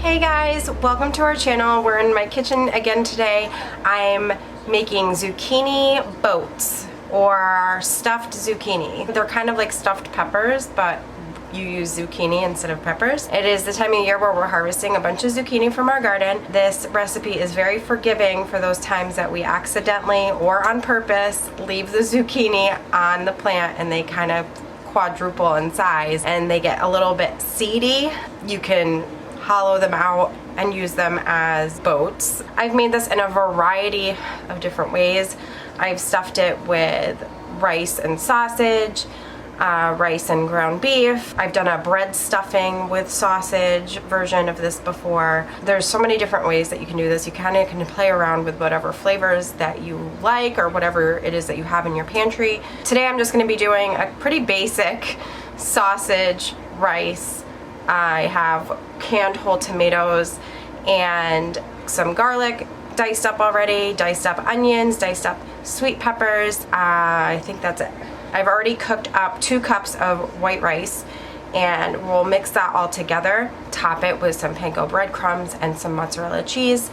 Hey guys, welcome to our channel. We're in my kitchen again today. I'm making zucchini boats or stuffed zucchini. They're kind of like stuffed peppers, but you use zucchini instead of peppers. It is the time of year where we're harvesting a bunch of zucchini from our garden. This recipe is very forgiving for those times that we accidentally or on purpose leave the zucchini on the plant and they kind of quadruple in size and they get a little bit seedy. You can hollow them out and use them as boats. I've made this in a variety of different ways. I've stuffed it with rice and sausage, rice and ground beef. I've done a bread stuffing with sausage version of this before. There's so many different ways that you can do this. You kind of can play around with whatever flavors that you like or whatever it is that you have in your pantry. Today I'm just going to be doing a pretty basic sausage, rice. I have canned whole tomatoes and some garlic diced up already, diced up onions, diced up sweet peppers. I think that's it. I've already cooked up 2 cups of white rice and we'll mix that all together, top it with some panko breadcrumbs and some mozzarella cheese,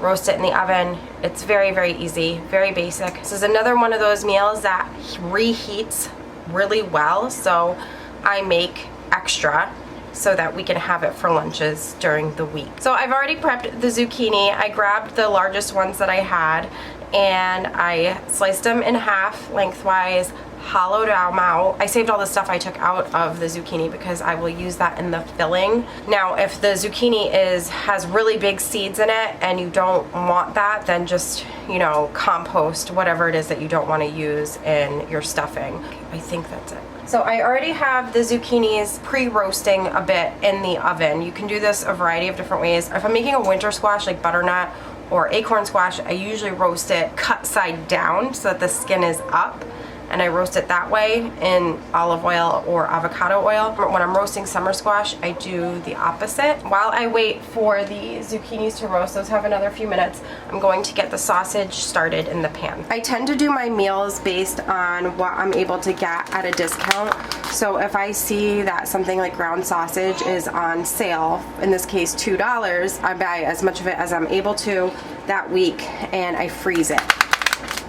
roast it in the oven. It's very, very easy, very basic. This is another one of those meals that reheats really well, so I make extra so that we can have it for lunches during the week. So I've already prepped the zucchini. I grabbed the largest ones that I had and I sliced them in half lengthwise, hollowed them out. I saved all the stuff I took out of the zucchini because I will use that in the filling. Now if the zucchini has really big seeds in it and you don't want that, then just, you know, compost whatever it is that you don't want to use in your stuffing. I think that's it. So I already have the zucchinis pre-roasting a bit in the oven. You can do this a variety of different ways. If I'm making a winter squash like butternut or acorn squash, I usually roast it cut side down so that the skin is up. And I roast it that way in olive oil or avocado oil. When I'm roasting summer squash, I do the opposite. While I wait for the zucchinis to roast, those have another few minutes, I'm going to get the sausage started in the pan. I tend to do my meals based on what I'm able to get at a discount. So if I see that something like ground sausage is on sale, in this case $2, I buy as much of it as I'm able to that week and I freeze it.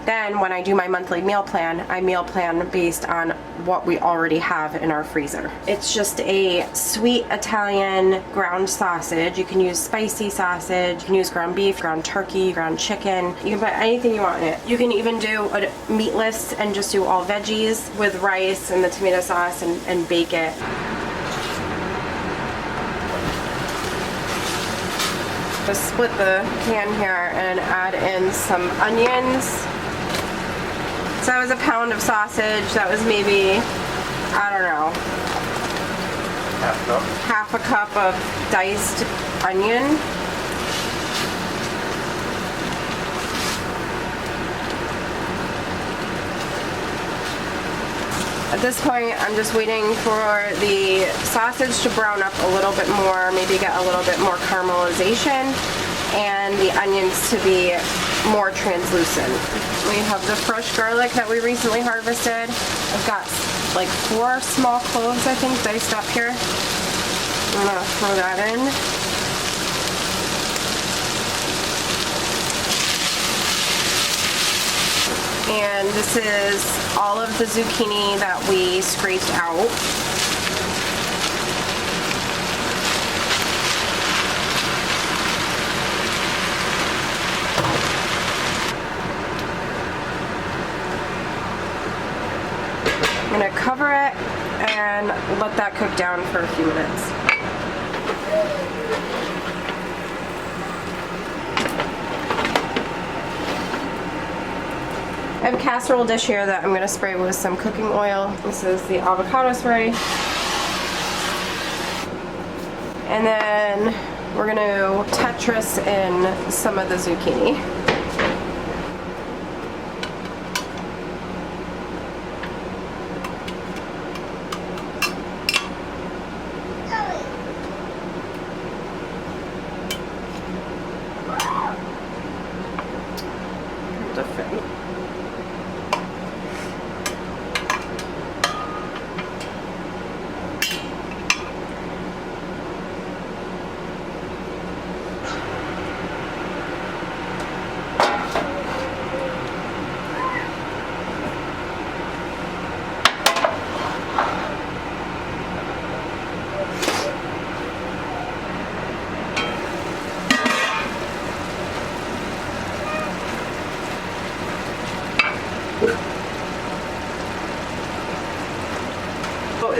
Then when I do my monthly meal plan, I meal plan based on what we already have in our freezer. It's just a sweet Italian ground sausage. You can use spicy sausage, you can use ground beef, ground turkey, ground chicken. You can put anything you want in it. You can even do a meatless and just do all veggies with rice and the tomato sauce and bake it. Just split the pan here and add in some onions. So that was a pound of sausage. That was maybe, I don't know, half a cup of diced onion. At this point, I'm just waiting for the sausage to brown up a little bit more, maybe get a little bit more caramelization, and the onions to be more translucent. We have the fresh garlic that we recently harvested. I've got like 4 small cloves, I think, diced up here. I'm gonna throw that in. And this is all of the zucchini that we scraped out. I'm going to cover it and let that cook down for a few minutes. I have a casserole dish here that I'm going to spray with some cooking oil. This is the avocado spray. And then we're going to Tetris in some of the zucchini.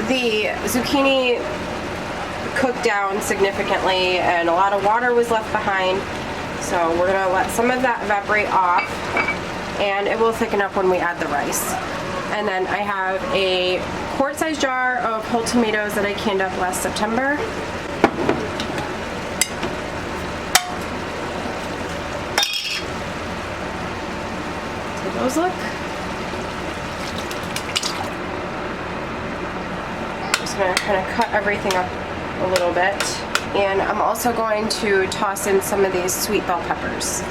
The zucchini cooked down significantly and a lot of water was left behind, so we're going to let some of that evaporate off and it will thicken up when we add the rice. And then I have a quart-sized jar of whole tomatoes that I canned up last September. So those look. Going to kind of cut everything up a little bit, and I'm also going to toss in some of these sweet bell peppers.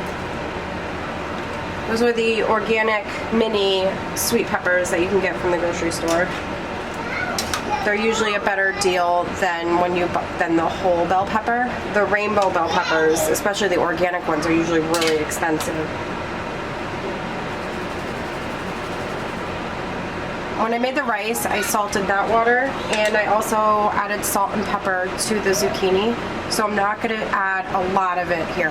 Those are the organic mini sweet peppers that you can get from the grocery store. They're usually a better deal than than the whole bell pepper. The rainbow bell peppers, especially the organic ones, are usually really expensive. When I made the rice, I salted that water, and I also added salt and pepper to the zucchini, so I'm not going to add a lot of it here.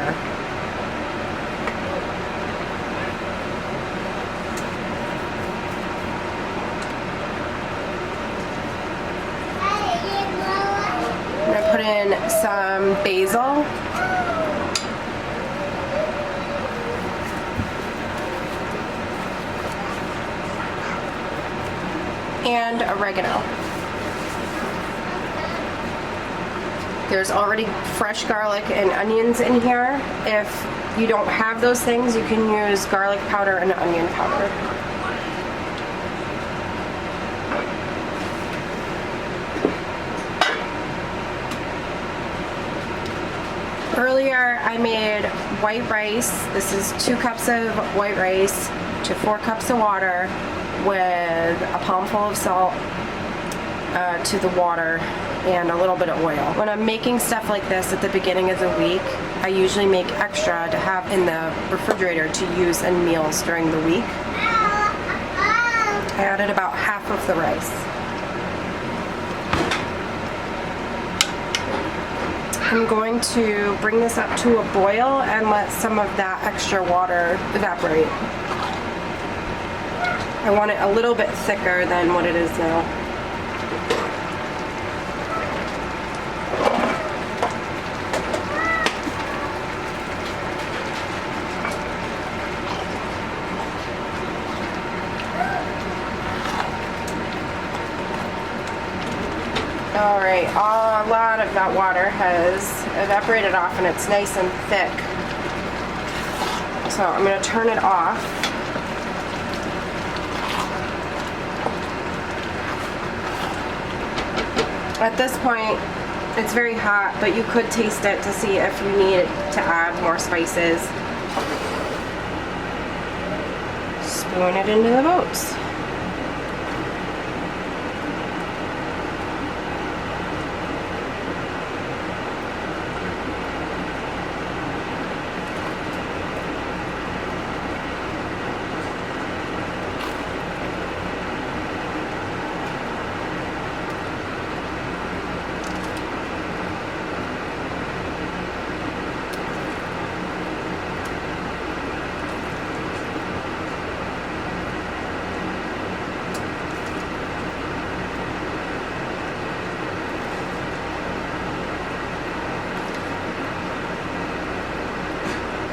I'm going to put in some basil. And oregano. There's already fresh garlic and onions in here. If you don't have those things, you can use garlic powder and onion powder. Earlier I made white rice. This is 2 cups of white rice to 4 cups of water, with a palmful of salt to the water and a little bit of oil. When I'm making stuff like this at the beginning of the week, I usually make extra to have in the refrigerator to use in meals during the week. I added about half of the rice. I'm going to bring this up to a boil and let some of that extra water evaporate. I want it a little bit thicker than what it is now. Alright, a lot of that water has evaporated off and it's nice and thick. So I'm going to turn it off. At this point, it's very hot, but you could taste it to see if you need to add more spices. Spoon it into the boats.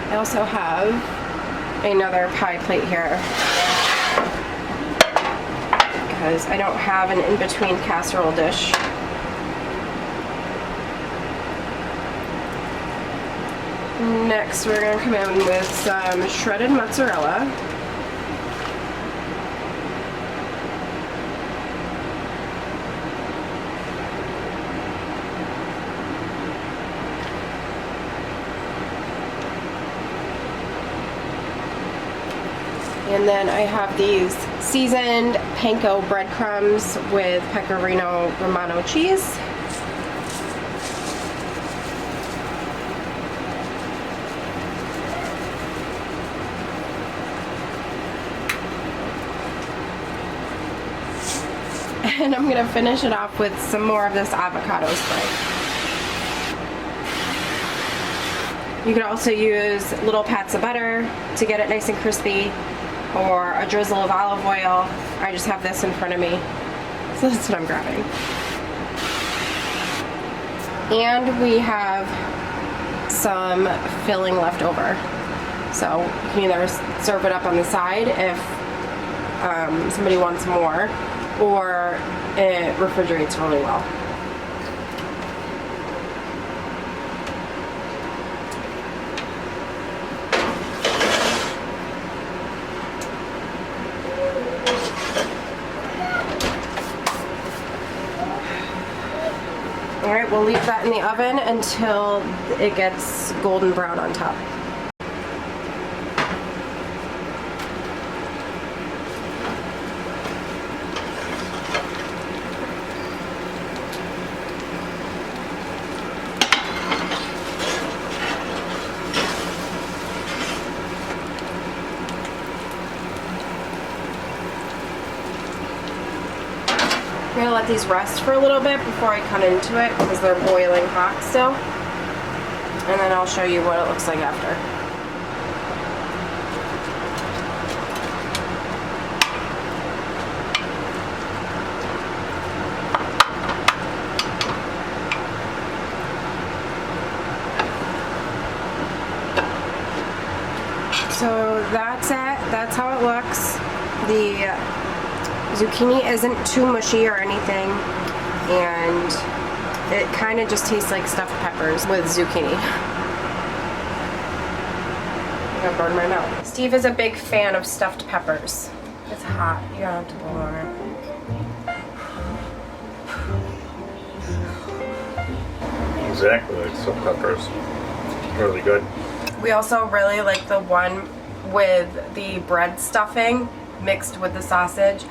I also have another pie plate here because I don't have an in-between casserole dish. Next, we're going to come in with some shredded mozzarella. And then I have these seasoned Panko breadcrumbs with pecorino romano cheese. And I'm going to finish it off with some more of this avocado spray. You could also use little pats of butter to get it nice and crispy, or a drizzle of olive oil. I just have this in front of me, so that's what I'm grabbing. And we have some filling left over. So you can either serve it up on the side if somebody wants more, or it refrigerates really well. Alright, we'll leave that in the oven until it gets golden brown on top. I'm going to let these rest for a little bit before I cut into it because they're boiling hot still. And then I'll show you what it looks like after. So that's it. That's how it looks. The zucchini isn't too mushy or anything, and it kind of just tastes like stuffed peppers with zucchini. I got burned my mouth. Steve is a big fan of stuffed peppers. It's hot. You don't have to blow on it. Exactly like stuffed peppers. Really good. We also really like the one with the bread stuffing mixed with the sausage.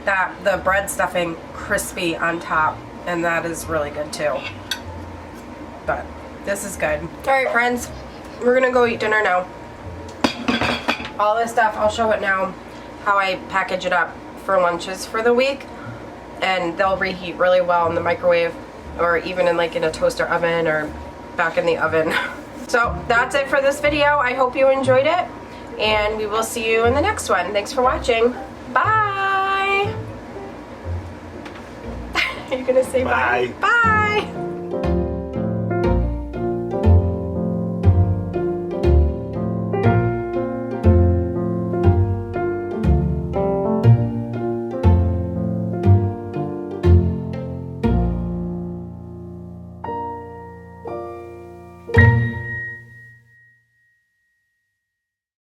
That the bread stuffing crispy on top, and that is really good too. But this is good. Alright friends, we're gonna go eat dinner now. All this stuff, I'll show it now how I package it up for lunches for the week, and they'll reheat really well in the microwave, or even in like in a toaster oven or back in the oven. So that's it for this video. I hope you enjoyed it, and we will see you in the next one. Thanks for watching. Bye! Are you gonna say bye? Bye. Bye!